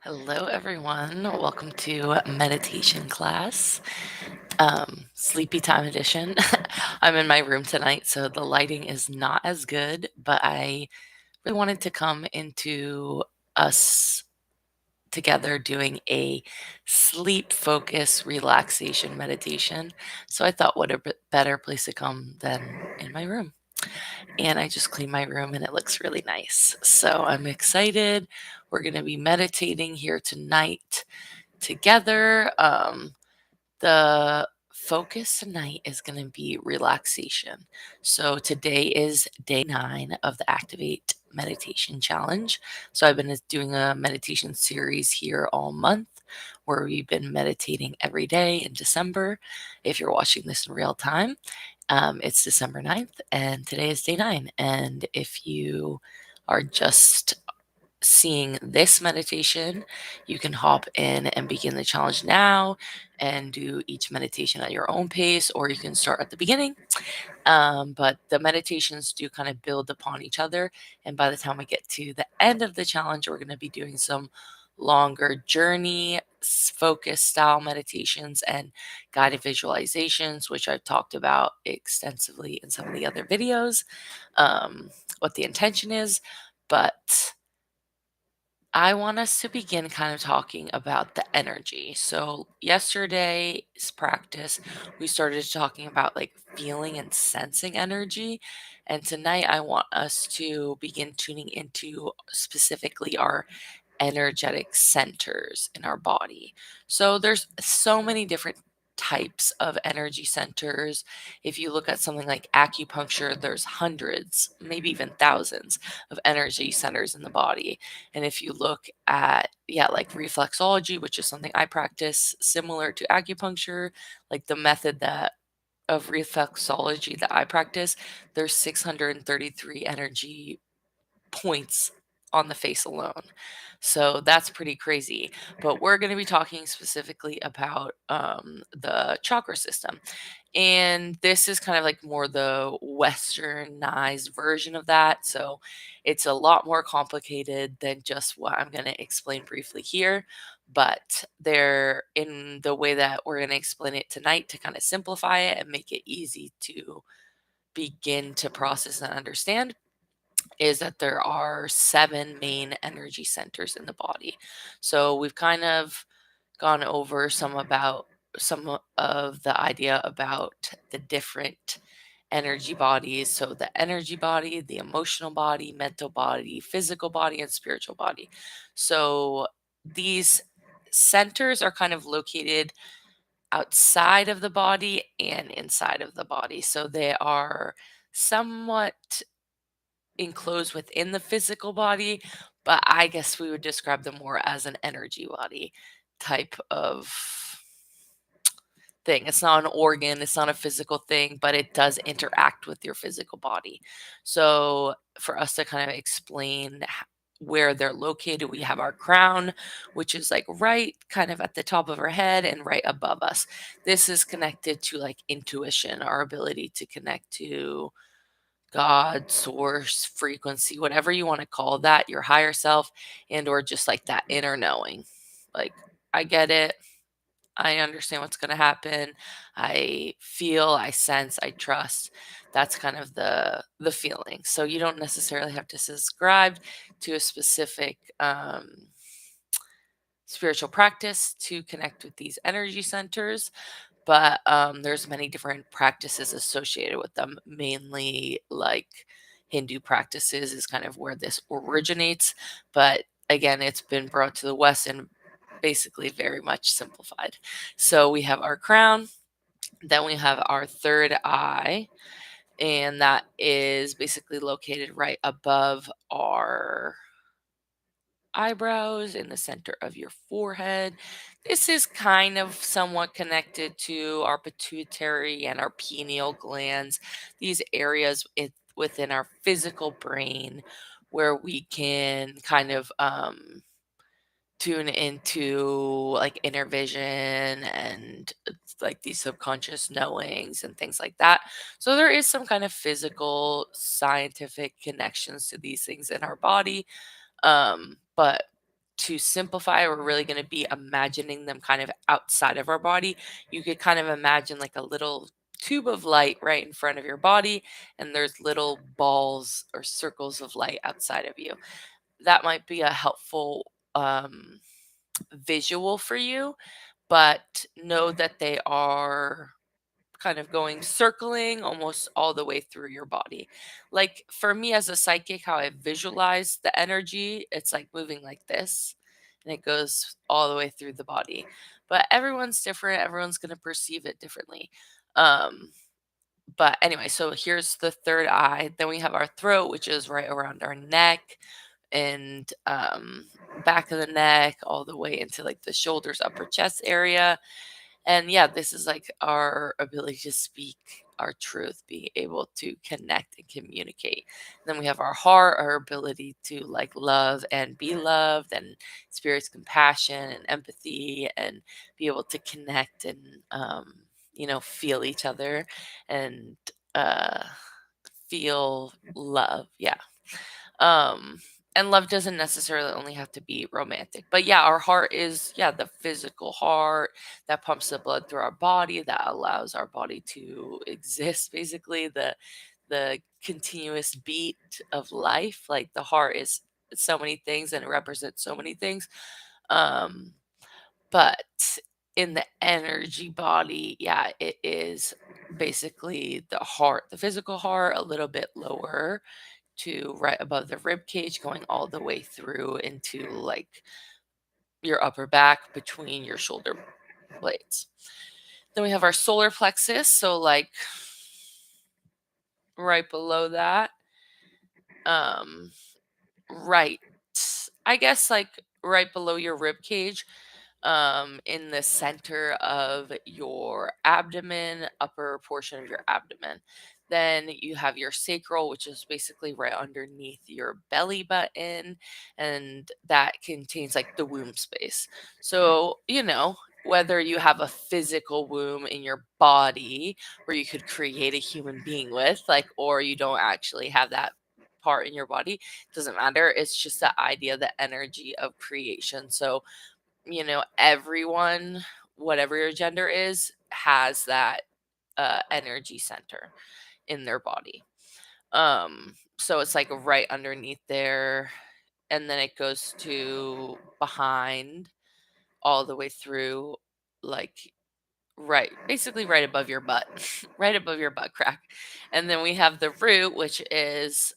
Hello, everyone. Welcome to meditation class, sleepy time edition. I'm in my room tonight, so the lighting is not as good, but I really wanted to come into us together doing a sleep focus relaxation meditation. So I thought, what a better place to come than in my room. And I just cleaned my room and it looks really nice. So I'm excited. We're going to be meditating here tonight together. The focus tonight is going to be relaxation. So today is day 9 of the Activate Meditation Challenge. So I've been doing a meditation series here all month where we've been meditating every day in December. If you're watching this in real time, it's December 9th and today is day 9. And if you are just seeing this meditation, you can hop in and begin the challenge now and do each meditation at your own pace, or you can start at the beginning. But the meditations do kind of build upon each other. And by the time we get to the end of the challenge, we're going to be doing some longer journey focus style meditations and guided visualizations, which I've talked about extensively in some of the other videos, what the intention is. But I want us to begin kind of talking about the energy. So, yesterday's practice, we started talking about like feeling and sensing energy. And tonight, I want us to begin tuning into specifically our energetic centers in our body. So there's so many different types of energy centers. If you look at something like acupuncture, there's hundreds, maybe even thousands of energy centers in the body. And if you look at like reflexology, which is something I practice similar to acupuncture, like the method that of reflexology that I practice, there's 633 energy points on the face alone. So that's pretty crazy. But we're going to be talking specifically about the chakra system. And this is kind of like more the westernized version of that. So it's a lot more complicated than just what I'm going to explain briefly here. But they're in the way that we're going to explain it tonight to kind of simplify it and make it easy to begin to process and understand is that there are 7 main energy centers in the body. So we've kind of gone over some of the idea about the different energy bodies. So the energy body, the emotional body, mental body, physical body, and spiritual body. So these centers are kind of located outside of the body and inside of the body. So they are somewhat enclosed within the physical body, but I guess we would describe them more as an energy body type of thing. It's not an organ, it's not a physical thing, but it does interact with your physical body. So, for us to kind of explain where they're located, we have our crown, which is like right kind of at the top of our head and right above us. This is connected to like intuition, our ability to connect to God, source, frequency, whatever you want to call that, your higher self, and or just like that inner knowing. Like, I get it. I understand what's going to happen. I feel, I sense, I trust. That's kind of the feeling. So you don't necessarily have to subscribe to a specific spiritual practice to connect with these energy centers, but there's many different practices associated with them, mainly like Hindu practices is kind of where this originates, but again, it's been brought to the West and basically very much simplified. So we have our crown, then we have our third eye, and that is basically located right above our eyebrows in the center of your forehead. This is kind of somewhat connected to our pituitary and our pineal glands, these areas within our physical brain where we can kind of tune into like inner vision and like these subconscious knowings and things like that. So there is some kind of physical scientific connections to these things in our body, but to simplify, we're really going to be imagining them kind of outside of our body. You could kind of imagine like a little tube of light right in front of your body, and there's little balls or circles of light outside of you. That might be a helpful visual for you, but know that they are kind of going circling almost all the way through your body. Like for me as a psychic, how I visualize the energy, it's like moving like this and it goes all the way through the body. But everyone's different, everyone's going to perceive it differently. Um, but anyway, so here's the third eye. Then we have our throat, which is right around our neck and back of the neck, all the way into like the shoulders, upper chest area. And yeah, this is like our ability to speak our truth, being able to connect and communicate. Then we have our heart, our ability to like love and be loved and experience compassion and empathy and be able to connect and, feel each other and uh, feel love. Yeah. Um, and love doesn't necessarily only have to be romantic. But yeah, our heart is, yeah, the physical heart that pumps the blood through our body, that allows our body to exist, basically, the continuous beat of life. Like the heart is so many things and it represents so many things. Um, but in the energy body, yeah, it is basically the heart, the physical heart, a little bit lower to right above the rib cage, going all the way through into like your upper back between your shoulder blades. Then we have our solar plexus, so like right below that. Um right, I guess like right below your rib cage, in the center of your abdomen, upper portion of your abdomen. Then you have your sacral, which is basically right underneath your belly button, and that contains like the womb space. So, whether you have a physical womb in your body where you could create a human being with, like, or you don't actually have that part in your body, doesn't matter. It's just the idea, the energy of creation. So, everyone, whatever your gender is, has that energy center in their body. So it's like right underneath there, and then it goes to behind all the way through, like right, basically right above your butt, right above your butt crack. And then we have the root, which is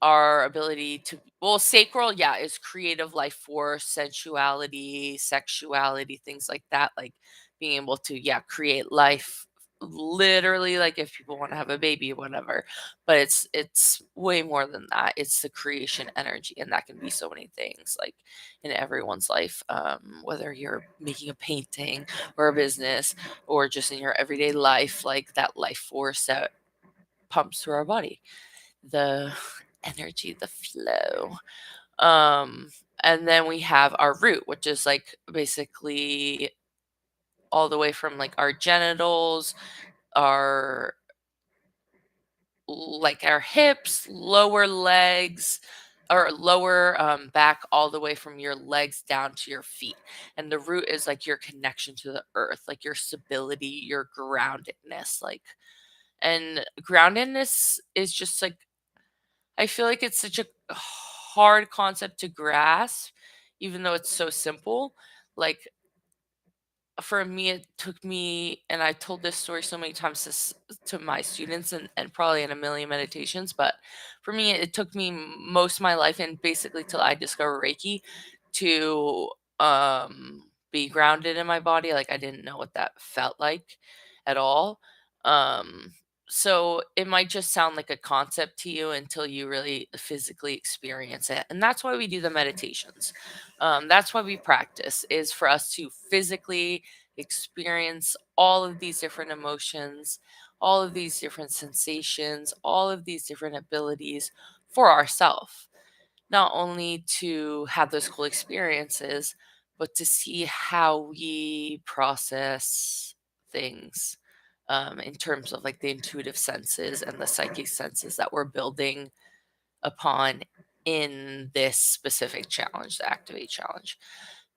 our ability to, well, sacral, yeah, is creative life force, sensuality, sexuality, things like that, like being able to, yeah, create life, literally, like if people want to have a baby, whatever. But it's way more than that. It's the creation energy, and that can be so many things, like in everyone's life, whether you're making a painting or a business or just in your everyday life, like that life force that pumps through our body, the energy, the flow. Um, and then we have our root, which is like basically all the way from like our genitals, our like our hips, lower legs, or lower back, all the way from your legs down to your feet. And the root is like your connection to the earth, like your stability, your groundedness, like, and groundedness is just like, I feel like it's such a hard concept to grasp, even though it's so simple. Like for me, it took me, and I told this story so many times to my students, and probably in a million meditations, but for me, it took me most of my life, and basically till I discovered Reiki, to be grounded in my body. Like I didn't know what that felt like at all. Um, so it might just sound like a concept to you until you really physically experience it. And that's why we do the meditations. That's why we practice, is for us to physically experience all of these different emotions, all of these different sensations, all of these different abilities for ourselves. Not only to have those cool experiences, but to see how we process things, in terms of like the intuitive senses and the psychic senses that we're building upon in this specific challenge, the Activate challenge.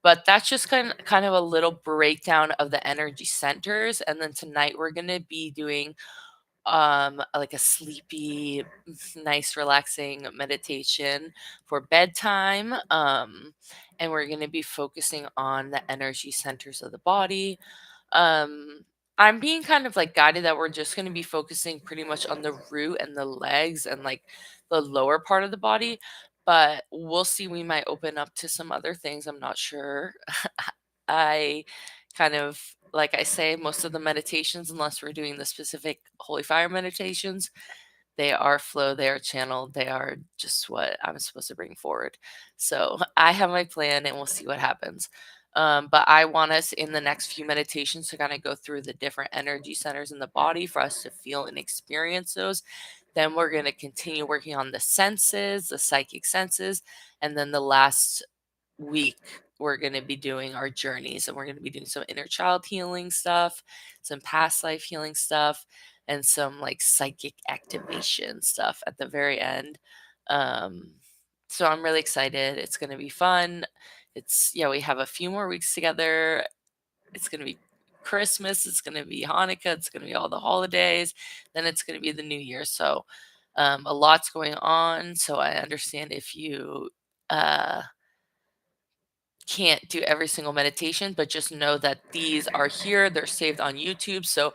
But that's just kind of a little breakdown of the energy centers. And then tonight we're going to be doing like a sleepy, nice, relaxing meditation for bedtime. And we're going to be focusing on the energy centers of the body. um I'm being kind of like guided that we're just going to be focusing pretty much on the root and the legs and like the lower part of the body, but we'll see. We might open up to some other things. I'm not sure. I kind of, like I say, most of the meditations, unless we're doing the specific holy fire meditations, they are flow, they are channeled, they are just what I'm supposed to bring forward. So I have my plan and we'll see what happens. But I want us in the next few meditations to kind of go through the different energy centers in the body for us to feel and experience those. Then we're going to continue working on the senses, the psychic senses. And then the last week, we're going to be doing our journeys, and we're going to be doing some inner child healing stuff, some past life healing stuff, and some like psychic activation stuff at the very end. Um, so I'm really excited. It's going to be fun. Yeah, we have a few more weeks together. It's going to be Christmas. It's going to be Hanukkah. It's going to be all the holidays. Then it's going to be the new year. So a lot's going on. So I understand if you, can't do every single meditation, but just know that these are here. They're saved on YouTube. So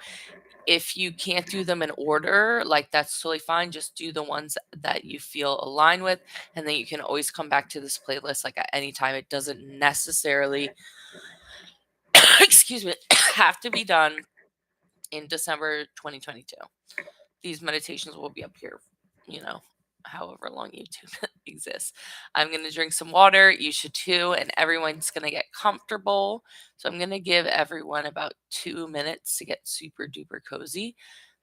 if you can't do them in order, like that's totally fine. Just do the ones that you feel aligned with. And then you can always come back to this playlist like at any time. It doesn't necessarily, excuse me, have to be done in December 2022. These meditations will be up here, you know, however long YouTube exists. I'm going to drink some water. You should too. And everyone's going to get comfortable. So I'm going to give everyone about 2 minutes to get super duper cozy.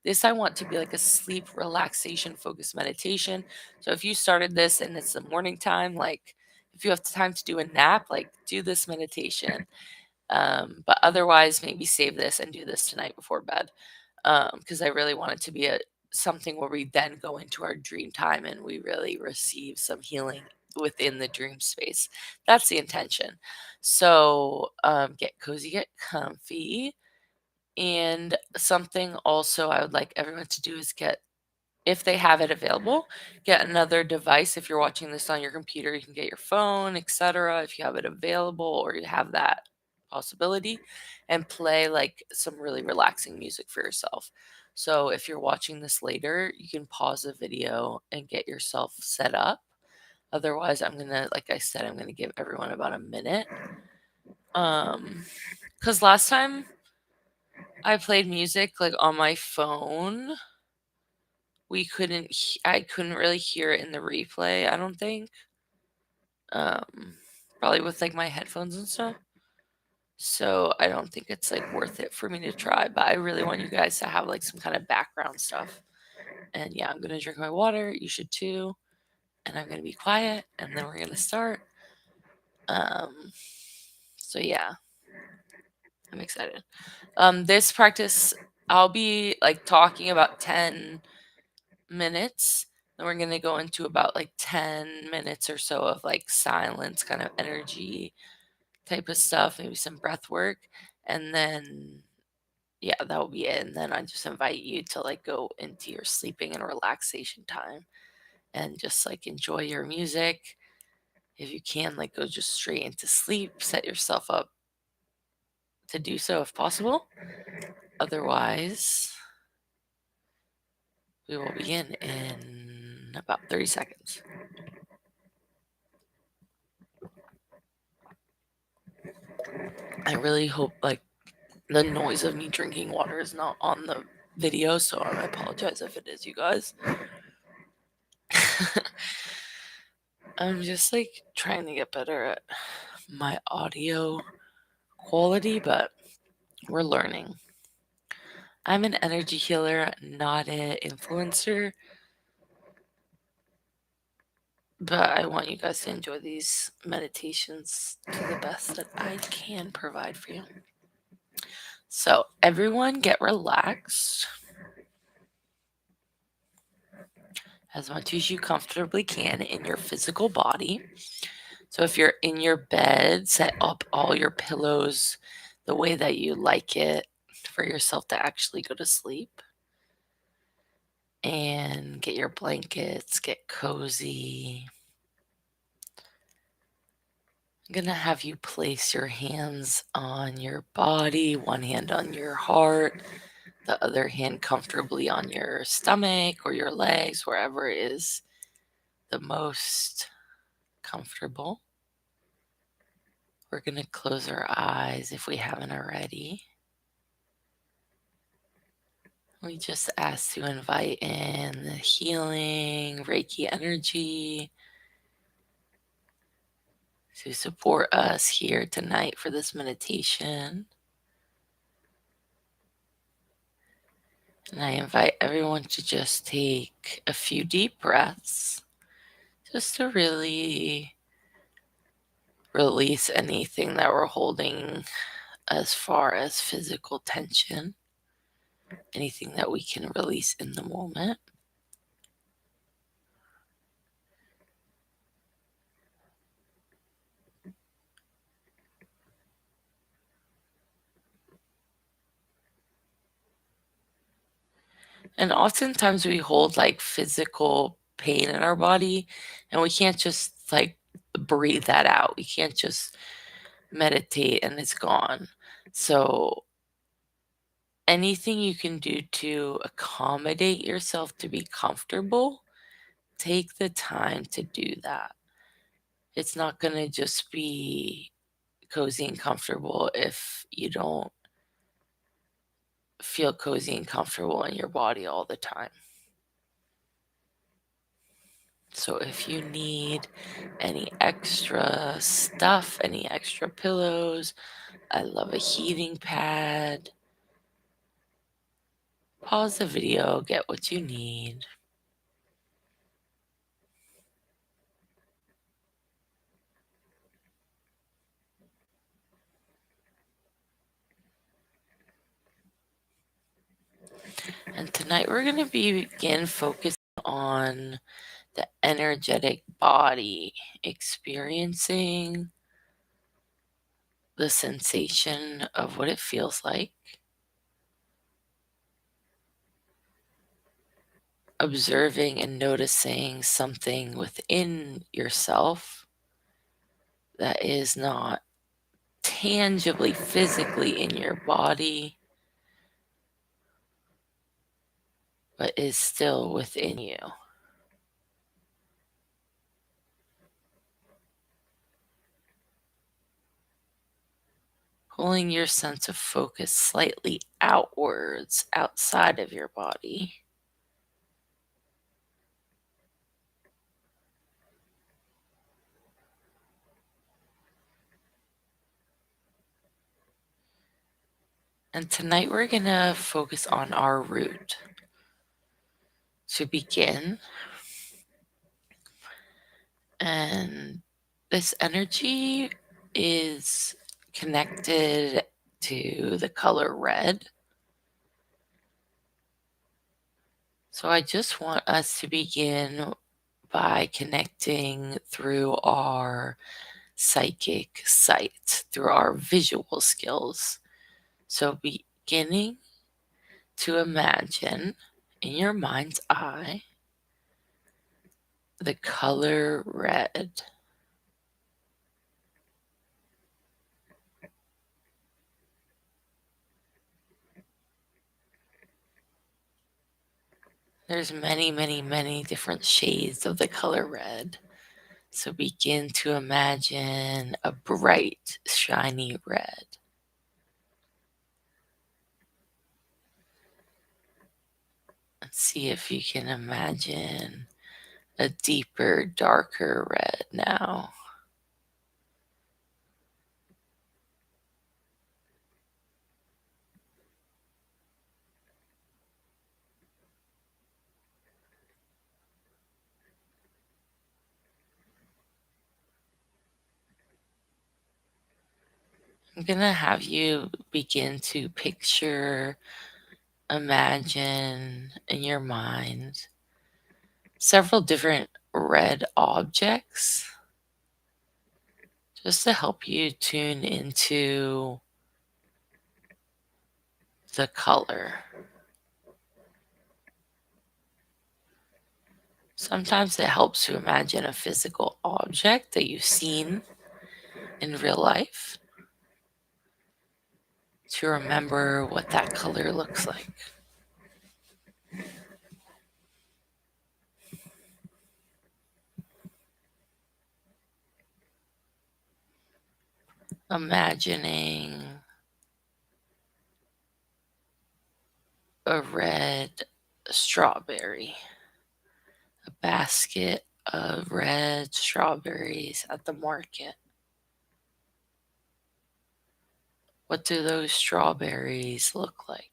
This I want to be like a sleep relaxation focused meditation. So if you started this and it's the morning time, like if you have time to do a nap, like do this meditation. But otherwise, maybe save this and do this tonight before bed, because I really want it to be something where we then go into our dream time and we really receive some healing within the dream space. That's the intention. So get cozy, get comfy. And something also I would like everyone to do is get, if they have it available, get another device. If you're watching this on your computer, you can get your phone, etc. If you have it available or you have that possibility, and play like some really relaxing music for yourself. So if you're watching this later, you can pause the video and get yourself set up. Otherwise, like I said, I'm gonna give everyone about a minute. Because last time I played music like on my phone, I couldn't really hear it in the replay, I don't think. Probably with like my headphones and stuff. So I don't think it's like worth it for me to try, but I really want you guys to have like some kind of background stuff. And yeah, I'm gonna drink my water. You should too. And I'm gonna be quiet, and then we're gonna start. So yeah, I'm excited. This practice, I'll be like talking about 10 minutes. Then we're going to go into about like 10 minutes or so of like silence, kind of energy type of stuff, maybe some breath work. And then, yeah, that will be it. And then I just invite you to like go into your sleeping and relaxation time and just like enjoy your music. If you can, like go just straight into sleep, set yourself up to do so if possible. Otherwise, we will begin in about 30 seconds. I really hope like the noise of me drinking water is not on the video, so I apologize if it is, you guys. I'm just like trying to get better at my audio quality, but we're learning. I'm an energy healer, not an influencer, but I want you guys to enjoy these meditations to the best that I can provide for you. So, everyone get relaxed as much as you comfortably can in your physical body. So if you're in your bed, set up all your pillows the way that you like it for yourself to actually go to sleep. And get your blankets, get cozy. I'm going to have you place your hands on your body, one hand on your heart, the other hand comfortably on your stomach or your legs, wherever is the most comfortable. We're going to close our eyes if we haven't already. We just ask to invite in the healing Reiki energy to support us here tonight for this meditation. And I invite everyone to just take a few deep breaths just to really release anything that we're holding as far as physical tension, anything that we can release in the moment. And oftentimes we hold like physical pain in our body and we can't just like breathe that out. We can't just meditate and it's gone. So anything you can do to accommodate yourself to be comfortable, take the time to do that. It's not going to just be cozy and comfortable if you don't feel cozy and comfortable in your body all the time. So if you need any extra stuff, any extra pillows, I love a heating pad. Pause the video, get what you need. And tonight we're going to begin focusing on the energetic body, experiencing the sensation of what it feels like, observing and noticing something within yourself that is not tangibly, physically in your body, but is still within you. Pulling your sense of focus slightly outwards, outside of your body. And tonight we're going to focus on our root. To begin, and this energy is connected to the color red. So I just want us to begin by connecting through our psychic sight, through our visual skills. So beginning to imagine in your mind's eye the color red. There's many, many, many different shades of the color red. So begin to imagine a bright, shiny red. Let's see if you can imagine a deeper, darker red now. I'm going to have you begin to picture, imagine in your mind several different red objects just to help you tune into the color. Sometimes it helps to imagine a physical object that you've seen in real life to remember what that color looks like. Imagining a red strawberry, a basket of red strawberries at the market. What do those strawberries look like?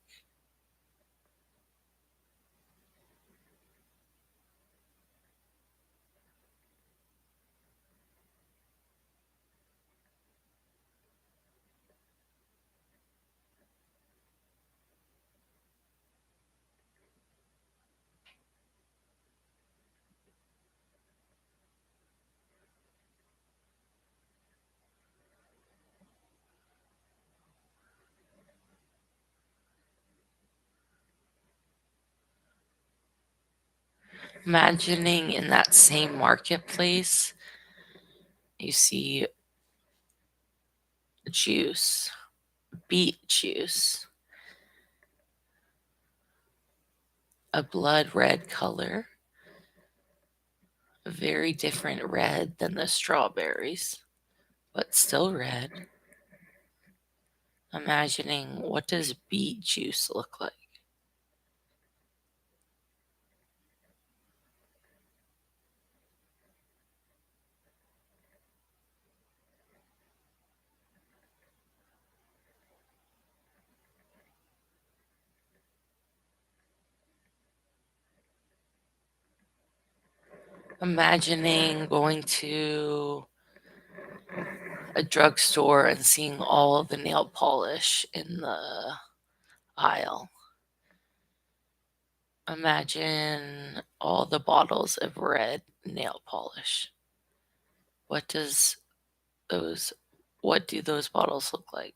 Imagining in that same marketplace, you see juice, beet juice, a blood red color, a very different red than the strawberries, but still red. Imagining, what does beet juice look like? Imagining going to a drugstore and seeing all of the nail polish in the aisle. Imagine all the bottles of red nail polish. What does those what do those bottles look like?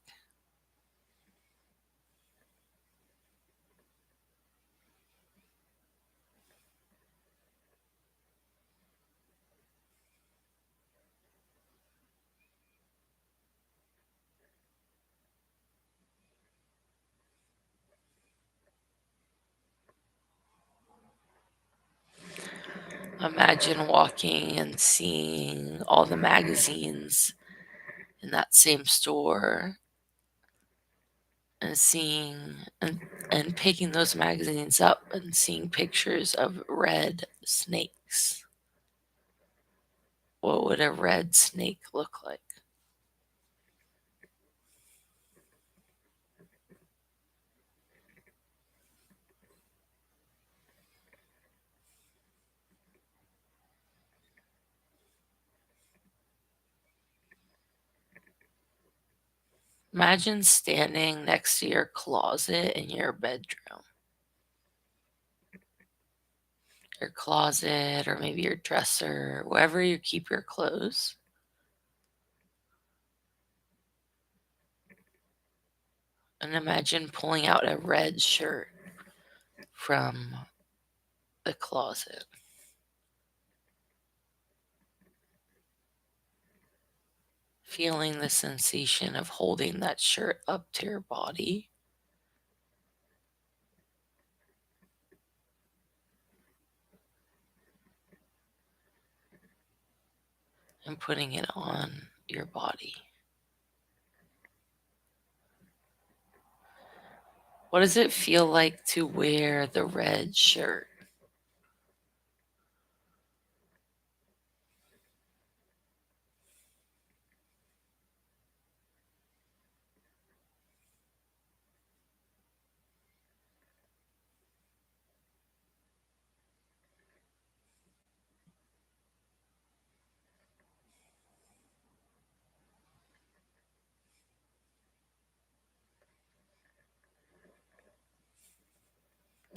Imagine walking and seeing all the magazines in that same store and seeing and picking those magazines up and seeing pictures of red snakes. What would a red snake look like? Imagine standing next to your closet in your bedroom, your closet, or maybe your dresser, wherever you keep your clothes. And imagine pulling out a red shirt from the closet, feeling the sensation of holding that shirt up to your body. And putting it on your body. What does it feel like to wear the red shirt?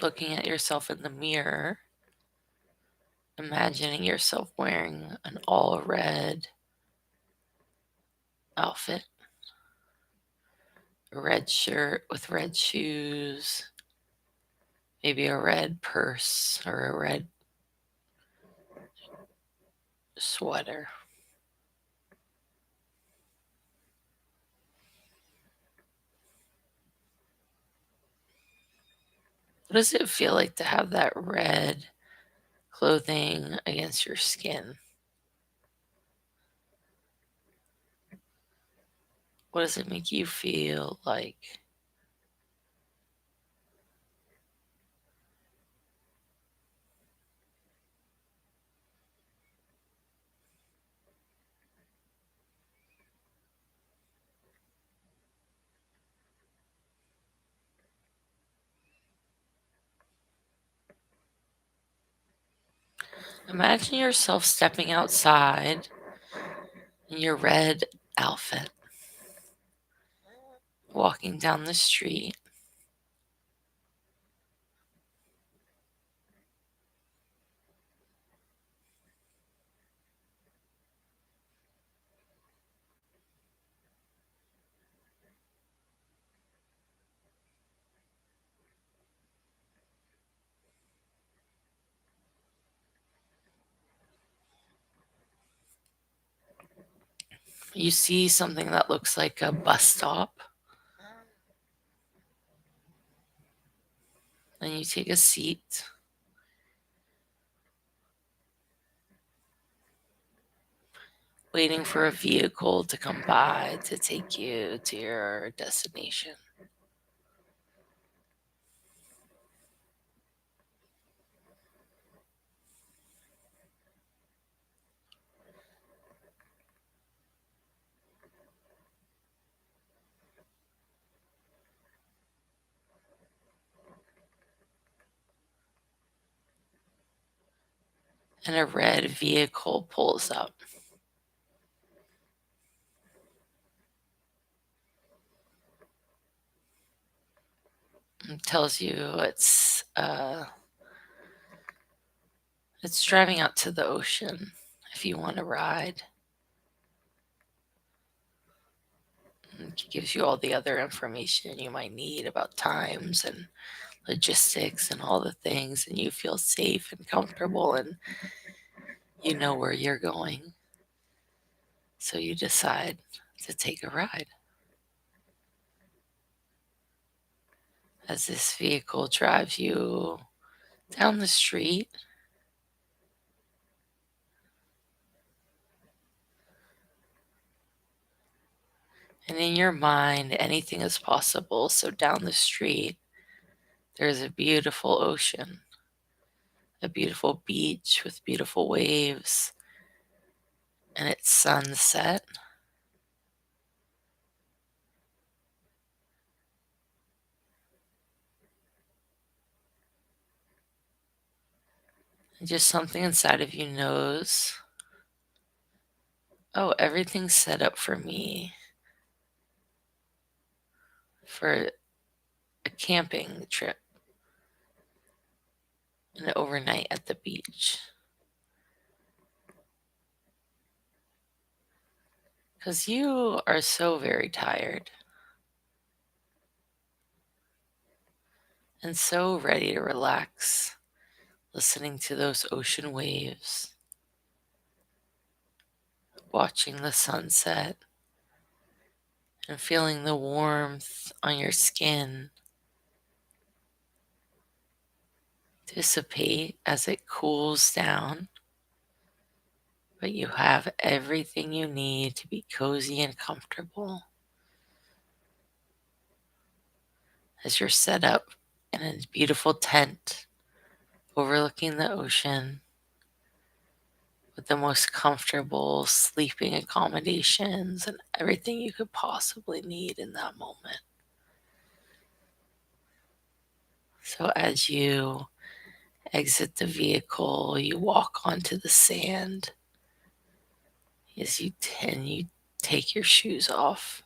Looking at yourself in the mirror Imagining yourself wearing an all red outfit, a red shirt with red shoes, maybe a red purse or a red sweater. What does it feel like to have that red clothing against your skin? What does it make you feel like? Imagine yourself stepping outside in your red outfit, walking down the street. You see something that looks like a bus stop, and you take a seat. Waiting for a vehicle to come by to take you to your destination. And a red vehicle pulls up and tells you it's driving out to the ocean if you want to ride. It gives you all the other information you might need about times and logistics and all the things, and you feel safe and comfortable and you know where you're going. So you decide to take a ride. As this vehicle drives you down the street, and in your mind, anything is possible. So down the street, there's a beautiful ocean, a beautiful beach with beautiful waves, and it's sunset. And just something inside of you knows, oh, everything's set up for me for a camping trip, an overnight at the beach. Because you are so very tired and so ready to relax, listening to those ocean waves, watching the sunset, and feeling the warmth on your skin dissipate as it cools down. But you have everything you need to be cozy and comfortable as you're set up in a beautiful tent overlooking the ocean with the most comfortable sleeping accommodations and everything you could possibly need in that moment. So as you exit the vehicle, you walk onto the sand. As you take your shoes off,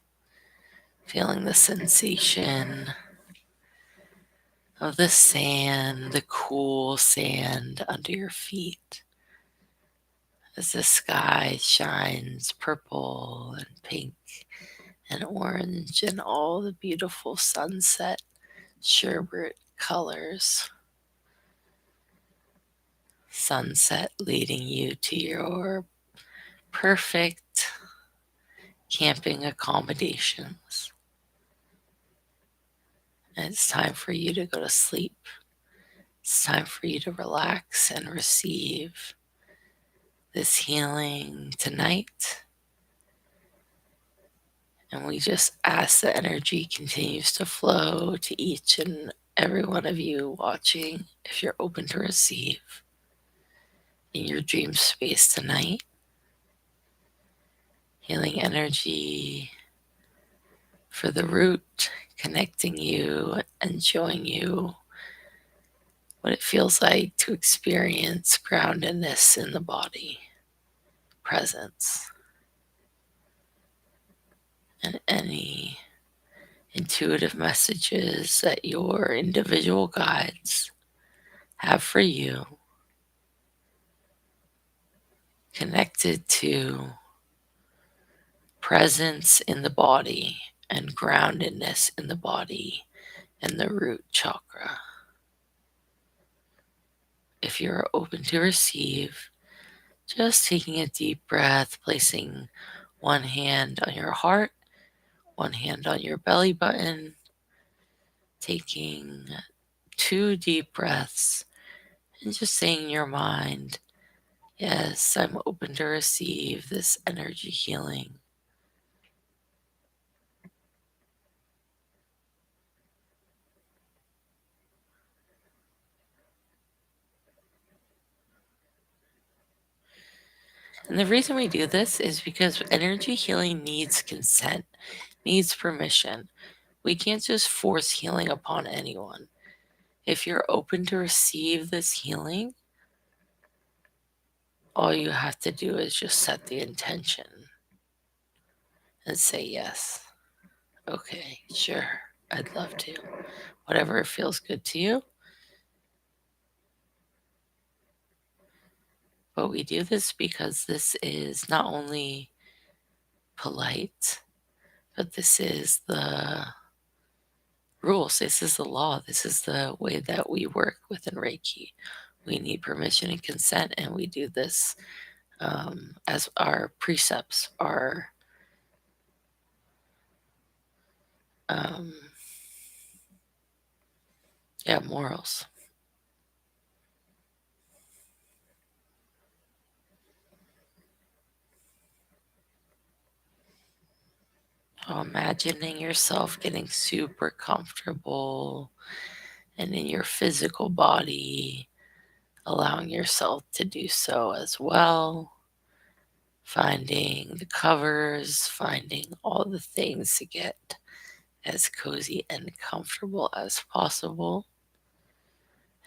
feeling the sensation of the sand, the cool sand under your feet. as the sky shines purple and pink and orange and all the beautiful sunset sherbet colors. Sunset leading you to your perfect camping accommodations. And it's time for you to go to sleep. It's time for you to relax and receive this healing tonight. And we just ask that energy continues to flow to each and every one of you watching, if you're open to receive, in your dream space tonight. Healing energy for the root, connecting you and showing you what it feels like to experience groundedness in the body, presence, and any intuitive messages that your individual guides have for you, connected to presence in the body and groundedness in the body and the root chakra. If you're open to receive, just taking a deep breath, placing one hand on your heart, one hand on your belly button, taking 2 deep breaths, and just saying in your mind, yes, I'm open to receive this energy healing. And the reason we do this is because energy healing needs consent, needs permission. We can't just force healing upon anyone. If you're open to receive this healing, all you have to do is just set the intention and say yes. Okay, sure, I'd love to. Whatever feels good to you. But we do this because this is not only polite, but this is the rules. This is the law. This is the way that we work within Reiki. We need permission and consent, and we do this as our precepts, our um, morals. So imagining yourself getting super comfortable and in your physical body, allowing yourself to do so as well. Finding the covers, finding all the things to get as cozy and comfortable as possible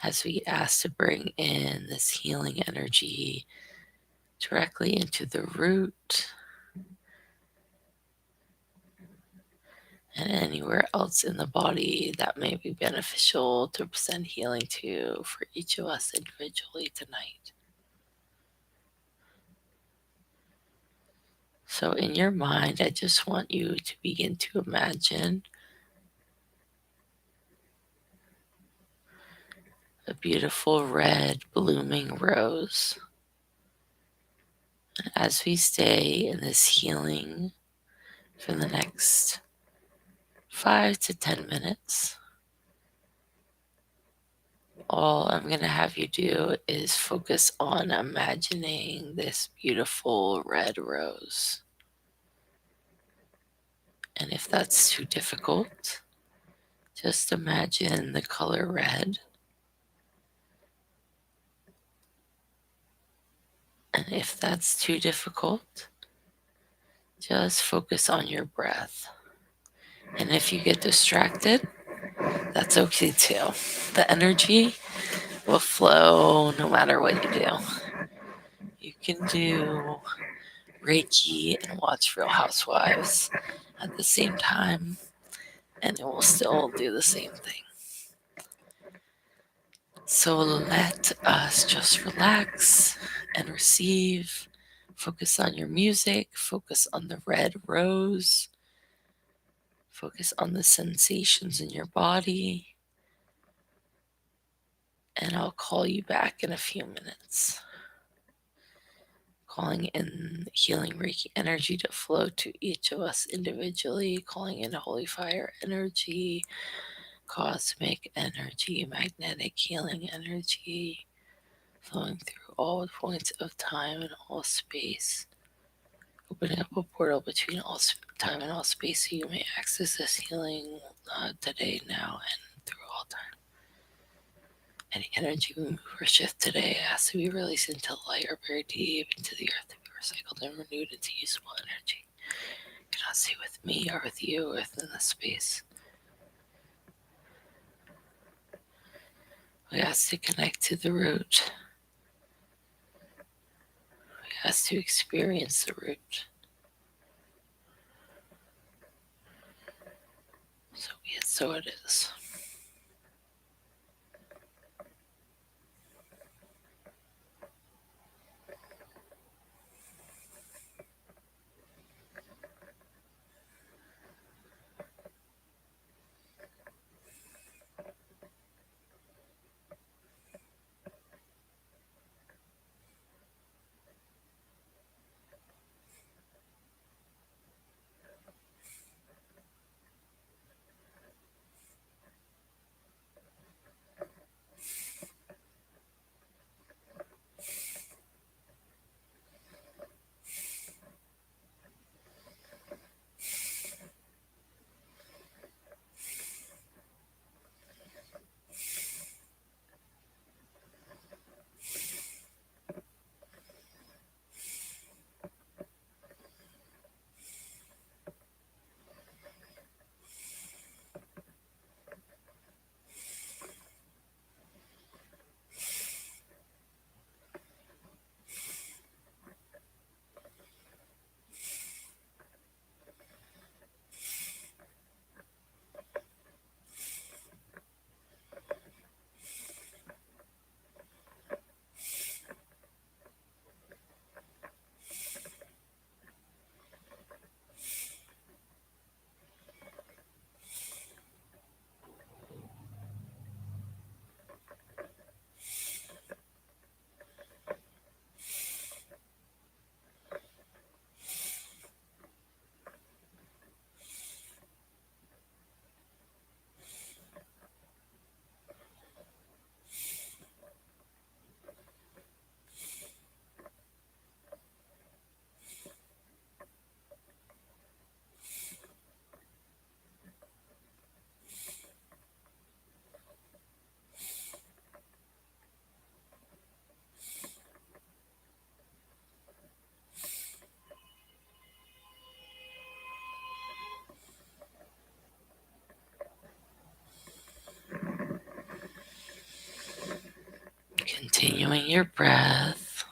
as we ask to bring in this healing energy directly into the root and anywhere else in the body that may be beneficial to send healing to for each of us individually tonight. So, in your mind, I just want you to begin to imagine a beautiful red blooming rose. And as we stay in this healing for the next 5 to 10 minutes, all I'm going to have you do is focus on imagining this beautiful red rose. And if that's too difficult, just imagine the color red. And if that's too difficult, just focus on your breath. And if you get distracted, that's okay too. The energy will flow no matter what you do. You can do Reiki and watch Real Housewives at the same time, and it will still do the same thing. So let us just relax and receive Focus on your music. Focus on the red rose. Focus on the sensations in your body. And I'll call you back in a few minutes. Calling in healing Reiki energy to flow to each of us individually, calling in holy fire energy, cosmic energy, magnetic healing energy, flowing through all points of time and all space, opening up a portal between all time and all space so you may access this healing today, now, and through all time. Any energy we move or shift today has to be released into light or buried deep into the earth to be recycled and renewed into useful energy. You cannot stay with me or with you or within the space. We ask to connect to the root. We ask to experience the root. So be it, so it is. Continuing your breath.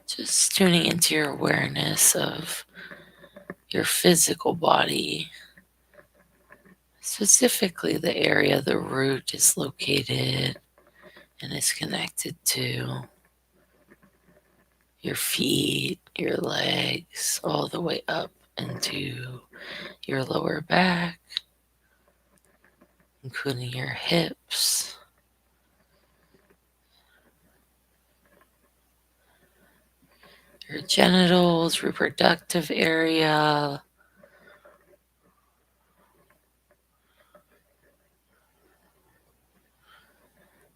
Just tuning into your awareness of your physical body, specifically the area the root is located and is connected to. Your feet, your legs, all the way up into your lower back, including your hips, your genitals, reproductive area,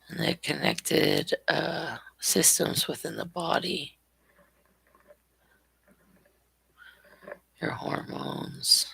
and the connected systems within the body, your hormones.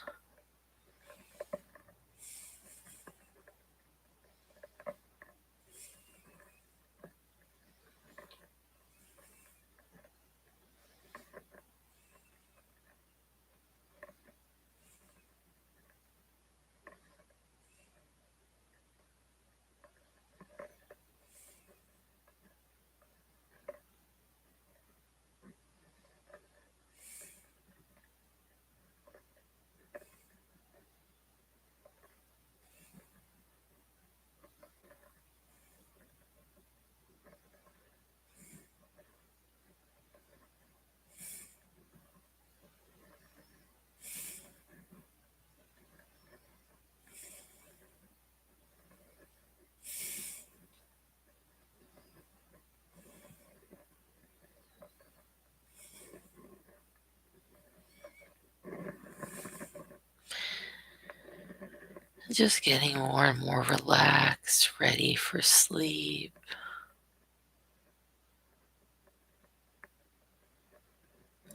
Just getting more and more relaxed, ready for sleep.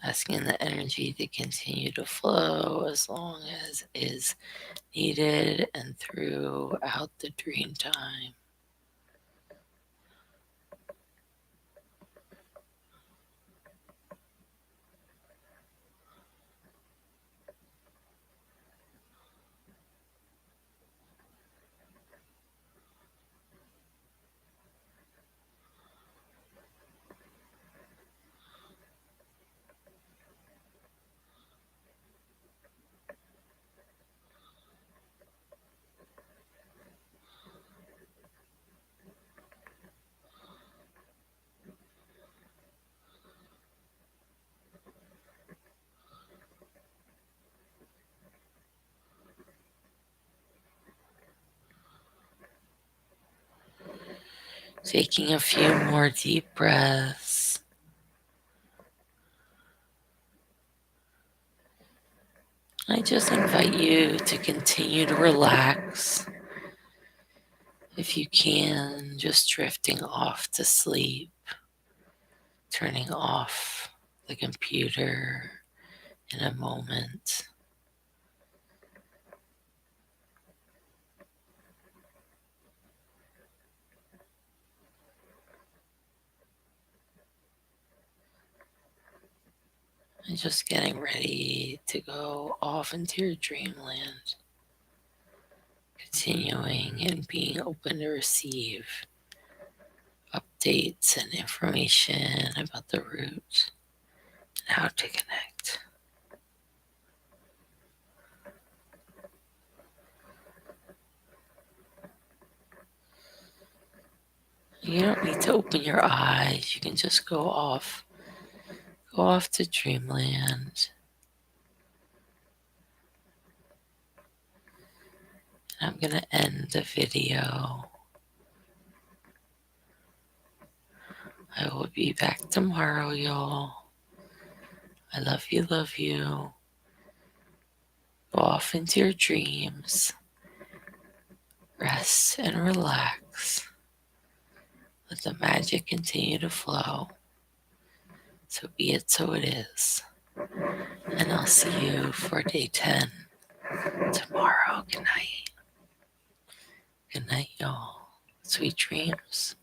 Asking the energy to continue to flow as long as is needed and throughout the dream time. Taking a few more deep breaths. I just invite you to continue to relax. If you can, just drifting off to sleep, turning off the computer in a moment. And just getting ready to go off into your dreamland. Continuing and being open to receive updates and information about the route and how to connect. You don't need to open your eyes. You can just go off to dreamland. And I'm going to end the video. I will be back tomorrow, y'all. I love you, love you. Go off into your dreams. Rest and relax. Let the magic continue to flow. So be it, so it is. And I'll see you for day 10 tomorrow. Good night. Good night, y'all. Sweet dreams.